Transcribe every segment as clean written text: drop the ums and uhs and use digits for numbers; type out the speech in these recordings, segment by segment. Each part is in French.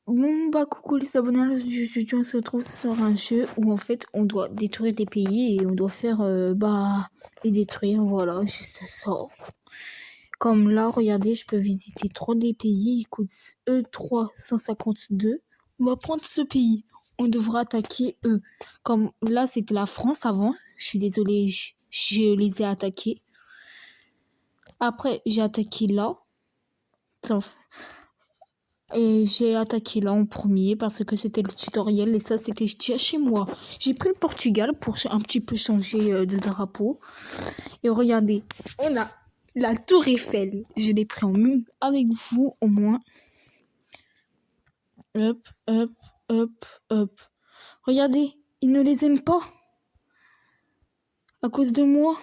Bon, bah, coucou les abonnés, aujourd'hui on se retrouve sur un jeu où en fait on doit détruire des pays et on doit faire, les détruire, voilà, juste ça. Comme là, regardez, je peux visiter 3 des pays, il coûte E352. On va prendre ce pays, on devra attaquer eux. Comme là, c'était la France avant, je suis désolée, je les ai attaqués. Après, j'ai attaqué là. Et j'ai attaqué là en premier parce que c'était le tutoriel et ça c'était déjà chez moi. J'ai pris le Portugal pour un petit peu changer de drapeau. Et regardez, on a la tour Eiffel. Je l'ai pris en main avec vous au moins. Hop, hop, hop, hop. Regardez, ils ne les aiment pas. À cause de moi.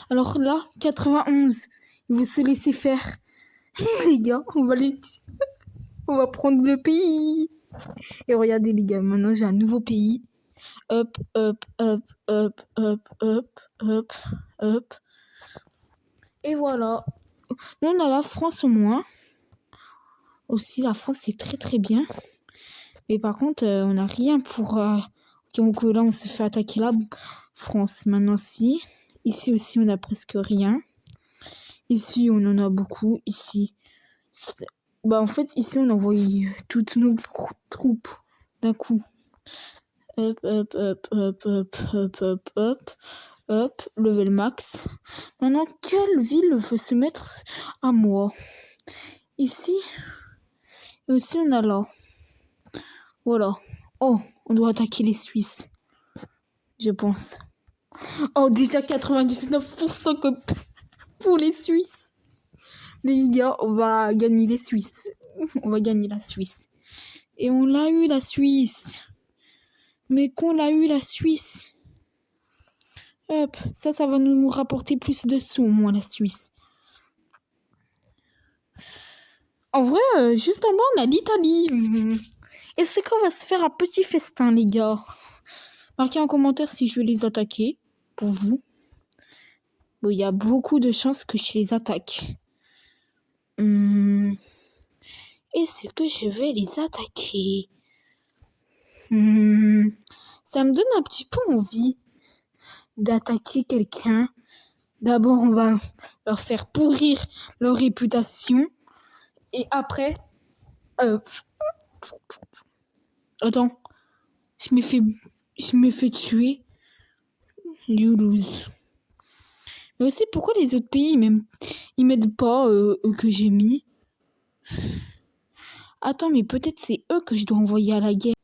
Alors là, 91. Ils vont se laisser faire. Les gars, on va prendre le pays. Et regardez les gars, maintenant j'ai un nouveau pays. Hop, hop, hop, hop, hop, hop, hop, hop. Et voilà. Nous, on a la France au moins. Aussi, la France, c'est très très bien. Mais par contre, on n'a rien pour... Donc là, on se fait attaquer la France. Maintenant, si. Ici aussi, on a presque rien. Ici, on en a beaucoup. Ici. Bah, en fait, ici, on envoie toutes nos troupes d'un coup. Hop, hop, hop, hop, hop, hop, hop, hop. Hop, level max. Maintenant, quelle ville veut se mettre à moi? Ici. Et aussi, on a là. Voilà. Oh, on doit attaquer les Suisses. Je pense. Oh, déjà 99% que pour les Suisses. Les gars, on va gagner les Suisses. On va gagner la Suisse. Et on l'a eu, la Suisse. Mais qu'on l'a eu, la Suisse. Hop, ça va nous rapporter plus de sous, au moins, la Suisse. En vrai, juste en bas, on a l'Italie. Et c'est qu'on va se faire un petit festin, les gars. Marquez en commentaire si je vais les attaquer, pour vous. Bon, il y a beaucoup de chances que je les attaque. Est-ce que je vais les attaquer? Ça me donne un petit peu envie d'attaquer quelqu'un. D'abord, on va leur faire pourrir leur réputation. Et après... Attends. Je me fais tuer. You lose. Mais aussi, pourquoi les autres pays, ils m'aident pas, eux que j'ai mis? Attends, mais peut-être c'est eux que je dois envoyer à la guerre.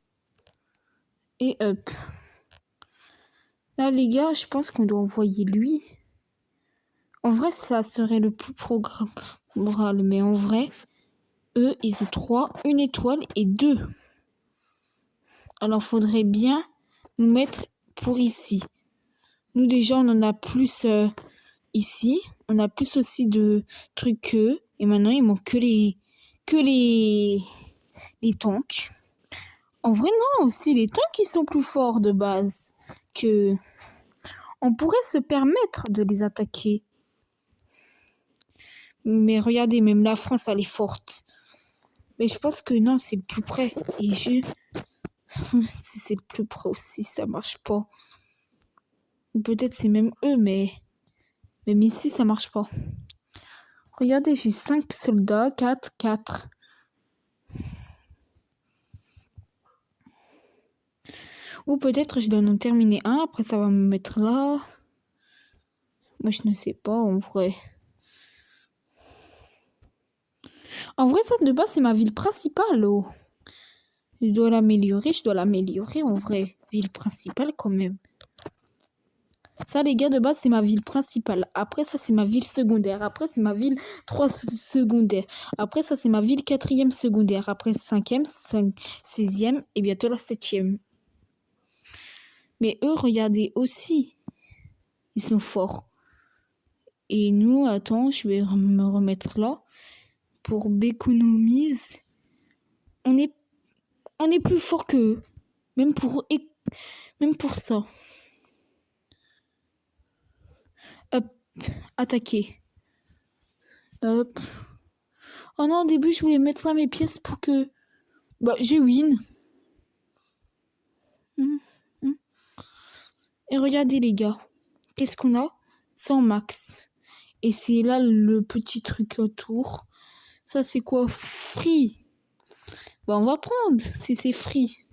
Et hop. Là, les gars, je pense qu'on doit envoyer lui. En vrai, ça serait le plus programmable. Mais en vrai, eux, ils ont 3, 1 étoile et 2. Alors, faudrait bien nous mettre pour ici. Nous, déjà, on en a plus ici. On a plus aussi de trucs qu'eux. Et maintenant, il manque que les tanks. En vrai, non, aussi, les tanks, ils sont plus forts de base que... On pourrait se permettre de les attaquer. Mais regardez, même la France, elle est forte. Mais je pense que non, c'est le plus près. Et si c'est le plus près aussi, ça marche pas. Ou peut-être c'est même eux, mais... Même ici, ça marche pas. Regardez, j'ai 5 soldats, 4, 4. Ou peut-être je dois en terminer un, après ça va me mettre là. Moi, je ne sais pas, en vrai. En vrai, ça, de base, c'est ma ville principale, oh. Je dois l'améliorer, en vrai. Ville principale, quand même. Ça, les gars, de base, c'est ma ville principale. Après, ça, c'est ma ville secondaire. Après, c'est ma ville 3 secondaire. Après, ça, c'est ma ville 4e secondaire. Après, 5e, 6e et bientôt la 7e. Mais eux, regardez aussi. Ils sont forts. Et nous, attends, je vais me remettre là. Pour m'économiser. On est plus fort qu'eux. Même pour ça. Hop, attaquer. Hop. Oh non, au début, je voulais mettre ça à mes pièces pour que Bah, j'ai win. Et regardez les gars, qu'est-ce qu'on a? 100 max. Et c'est là le petit truc autour. Ça c'est quoi? Free. Bah on va prendre si c'est free.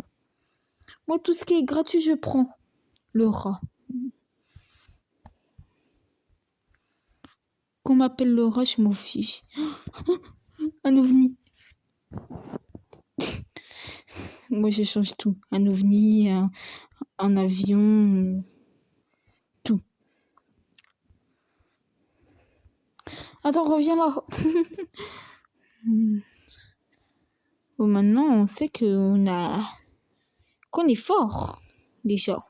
Moi tout ce qui est gratuit je prends. Le rat. Qu'on m'appelle le rat, je m'en fiche. Un ovni. Moi je change tout. Un ovni, un avion, tout. Attends, reviens là. Bon, maintenant on sait qu'on est fort déjà.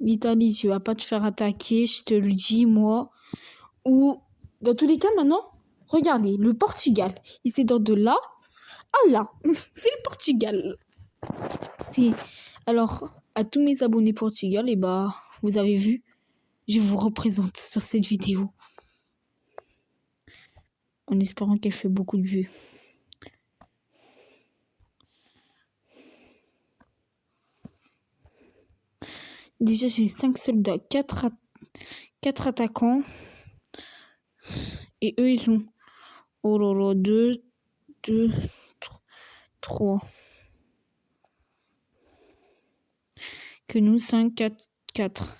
L'Italie, tu vas pas te faire attaquer, je te le dis moi. Ou dans tous les cas maintenant, regardez, le Portugal, il s'étend de là à là. C'est le Portugal. C'est alors à tous mes abonnés Portugal, et bah vous avez vu, je vous représente sur cette vidéo. En espérant qu'elle fait beaucoup de vues. Déjà, j'ai 5 soldats, 4 attaquants. Et eux, ils ont... Oh là là, 2, 3. Que nous, 5, 4.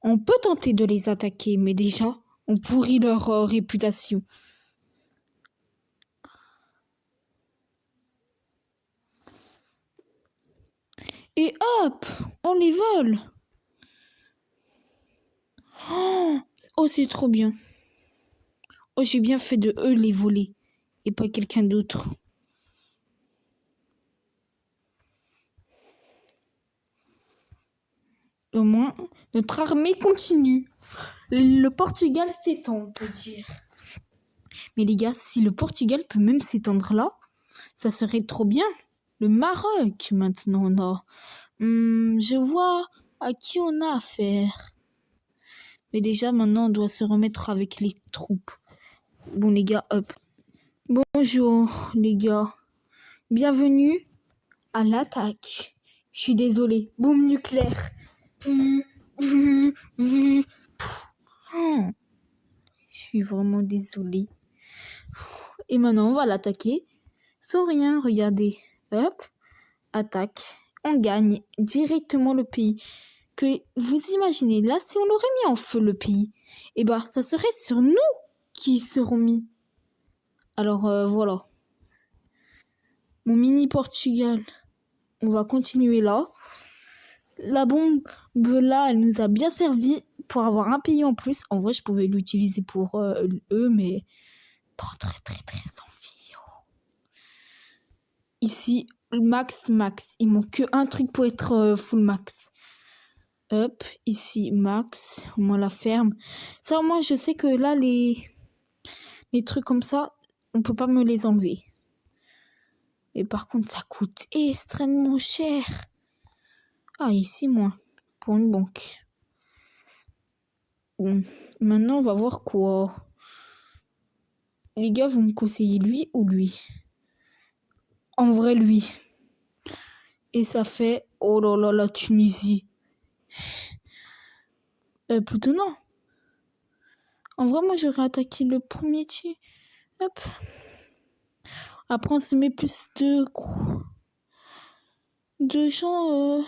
On peut tenter de les attaquer, mais déjà, on pourrit leur réputation. Et hop, on les vole. Oh, c'est trop bien. Oh, j'ai bien fait de eux les voler et pas quelqu'un d'autre. Au moins, notre armée continue. Le Portugal s'étend, on peut dire. Mais les gars, si le Portugal peut même s'étendre là, ça serait trop bien. Le Maroc, maintenant, on a. Je vois à qui on a affaire. Mais déjà, maintenant, on doit se remettre avec les troupes. Bon, les gars, hop. Bonjour, les gars. Bienvenue à l'attaque. Je suis désolée. Boum nucléaire. Je suis vraiment désolée. Et maintenant, on va l'attaquer. Sans rien, regardez. Hop. Attaque. On gagne directement le pays. Que vous imaginez, là, si on aurait mis en feu le pays, et bah, ça serait sur nous qui seront mis. Alors, voilà. Mon mini Portugal. On va continuer là. La bombe, là, elle nous a bien servi pour avoir un pays en plus. En vrai, je pouvais l'utiliser pour eux, mais pas très, très, très envie. Ici, max. Il manque que un truc pour être full max. Hop, ici, max. Au moins la ferme. Ça, au moins, je sais que là, les trucs comme ça, on peut pas me les enlever. Mais par contre, ça coûte extrêmement cher. Ah, ici, moins. Pour une banque. Bon, maintenant, on va voir quoi. Les gars, vous me conseillez lui ou lui? En vrai, lui. Et ça fait... Oh là là, la Tunisie. Plutôt non. En vrai, moi, j'aurais attaqué le premier tir. Hop. Après, on se met plus de gens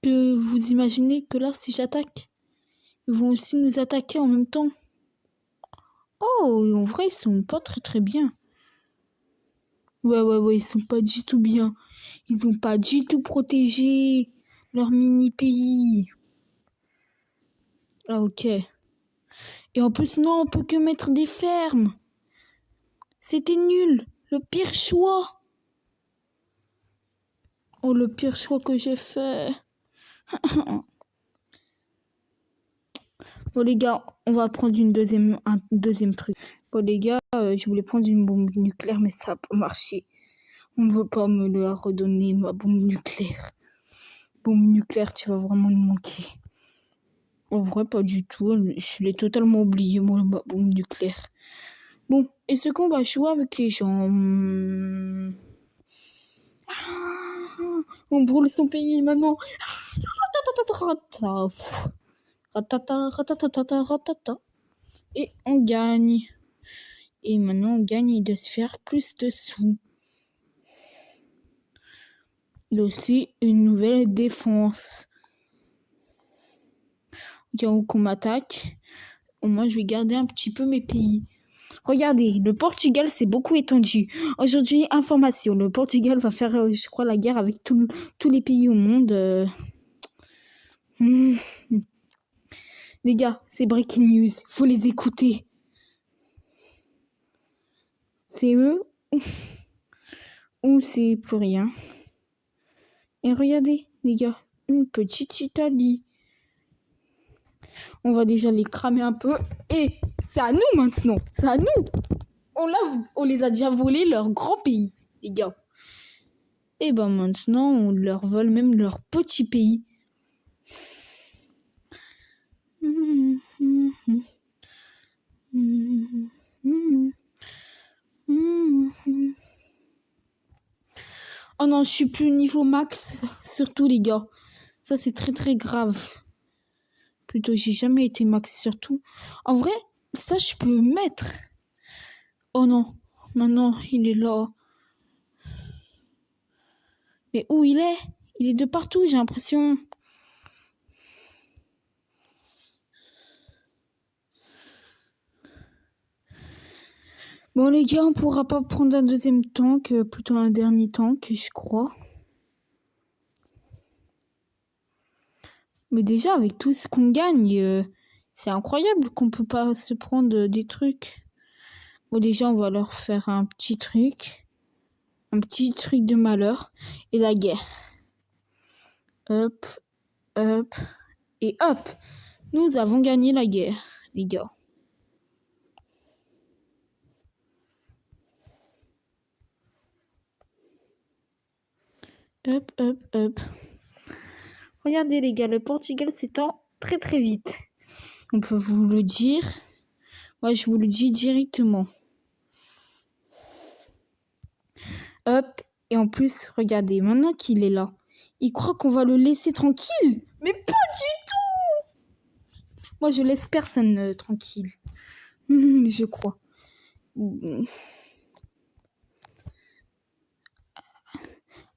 que vous imaginez que là, si j'attaque, ils vont aussi nous attaquer en même temps. Oh, en vrai, ils sont pas très très bien. Ouais, ils sont pas du tout bien. Ils ont pas du tout protégé leur mini-pays. Ah, ok. Et en plus, non, on peut que mettre des fermes. C'était nul. Le pire choix. Oh, le pire choix que j'ai fait. Bon, les gars, on va prendre un deuxième truc. Bon, les gars, je voulais prendre une bombe nucléaire, mais ça n'a pas marché. On ne veut pas me la redonner, ma bombe nucléaire. Bombe nucléaire, tu vas vraiment nous manquer. En vrai, pas du tout. Je l'ai totalement oublié, moi, ma bombe nucléaire. Bon, est-ce qu'on va jouer avec les gens? On brûle son pays maintenant. Et on gagne. Et maintenant, on gagne, il doit se faire plus de sous. Il y a aussi une nouvelle défense. Au cas où qu'on m'attaque, moi, je vais garder un petit peu mes pays. Regardez, le Portugal s'est beaucoup étendu. Aujourd'hui, information, le Portugal va faire, je crois, la guerre avec tous les pays au monde. Les gars, c'est breaking news, faut les écouter. C'est eux ou c'est plus rien. Et regardez, les gars, une petite Italie. On va déjà les cramer un peu. Et c'est à nous maintenant, c'est à nous. On les a déjà volés leur grand pays, les gars. Et ben maintenant, on leur vole même leur petit pays. Oh non, je suis plus niveau max, surtout les gars. Ça, c'est très très grave. Plutôt, j'ai jamais été max, surtout. En vrai, ça, je peux mettre. Oh non, maintenant, il est là. Mais où il est? Il est de partout, j'ai l'impression. Bon, les gars, on pourra pas prendre un deuxième tank, plutôt un dernier tank, je crois. Mais déjà, avec tout ce qu'on gagne, c'est incroyable qu'on peut pas se prendre des trucs. Bon, déjà, on va leur faire un petit truc de malheur, et la guerre. Hop, hop, et hop. Nous avons gagné la guerre, les gars. Hop, hop, hop. Regardez, les gars, le Portugal s'étend très très vite. On peut vous le dire. Moi, je vous le dis directement. Hop, et en plus, regardez, maintenant qu'il est là, il croit qu'on va le laisser tranquille. Mais pas du tout. Moi, je laisse personne tranquille. Je crois.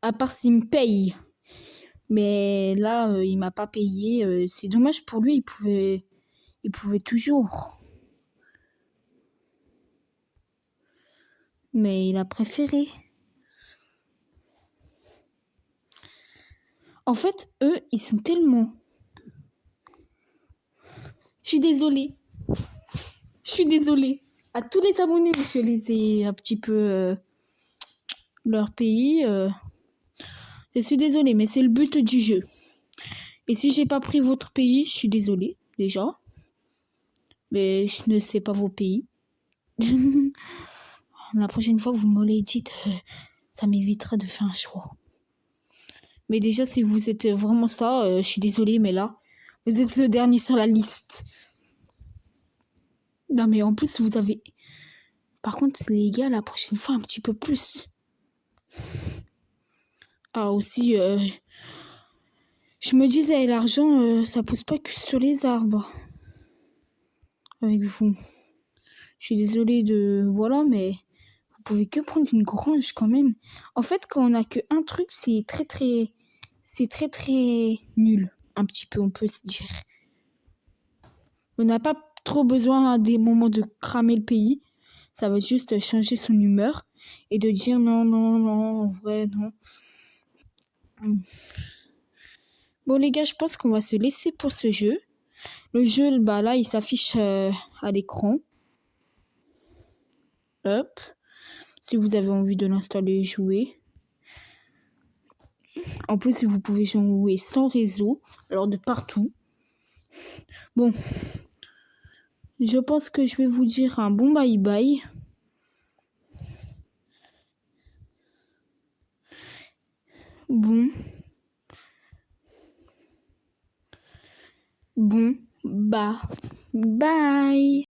À part s'il me paye. Mais là, il m'a pas payé. C'est dommage pour lui, il pouvait toujours. Mais il a préféré. En fait, eux, ils sont tellement... Je suis désolée. À tous les abonnés, je les ai un petit peu... leur pays. Je suis désolée, mais c'est le but du jeu. Et si j'ai pas pris votre pays, je suis désolée, déjà. Mais je ne sais pas vos pays. La prochaine fois, vous me les dites, ça m'évitera de faire un choix. Mais déjà, si vous êtes vraiment ça, je suis désolée, mais là, vous êtes le dernier sur la liste. Non, mais en plus, vous avez... Par contre, les gars, la prochaine fois, un petit peu plus. Ah, aussi, je me disais, l'argent, ça pousse pas que sur les arbres. Avec vous. Je suis désolée de... Voilà, mais... Vous pouvez que prendre une grange quand même. En fait, quand on a que un truc, c'est très très nul. Un petit peu, on peut se dire. On n'a pas trop besoin à des moments de cramer le pays. Ça va juste changer son humeur et de dire non, non, non, en vrai, non. Bon, les gars, je pense qu'on va se laisser pour ce jeu. Le jeu, bah là, il s'affiche à l'écran. Hop. Si vous avez envie de l'installer et jouer. En plus, vous pouvez jouer sans réseau, alors de partout. Bon, je pense que je vais vous dire un bon bye bye. Bon, bah, bye.